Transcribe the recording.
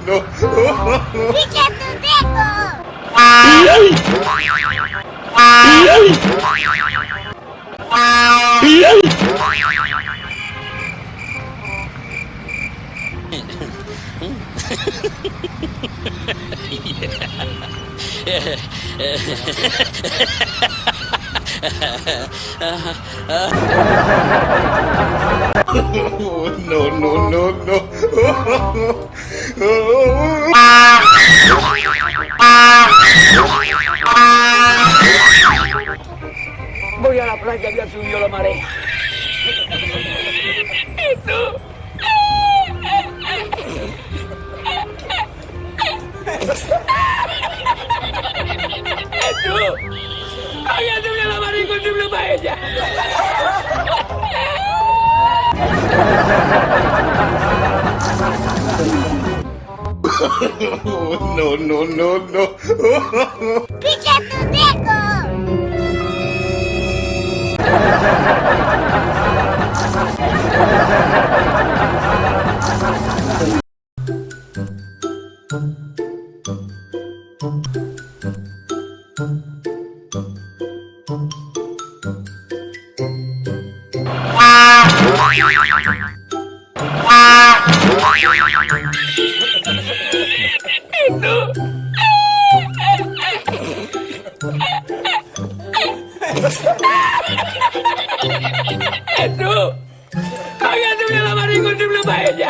no. Pica tu dedo. No, no, no, no. Voy a la playa, ya subió la marea. Eso. Eso. Ay, ya subió la marea y consumió paella. No, no, no, no. Pica tu dedo. Eso. Ay, ya subió la marea y consumió paella.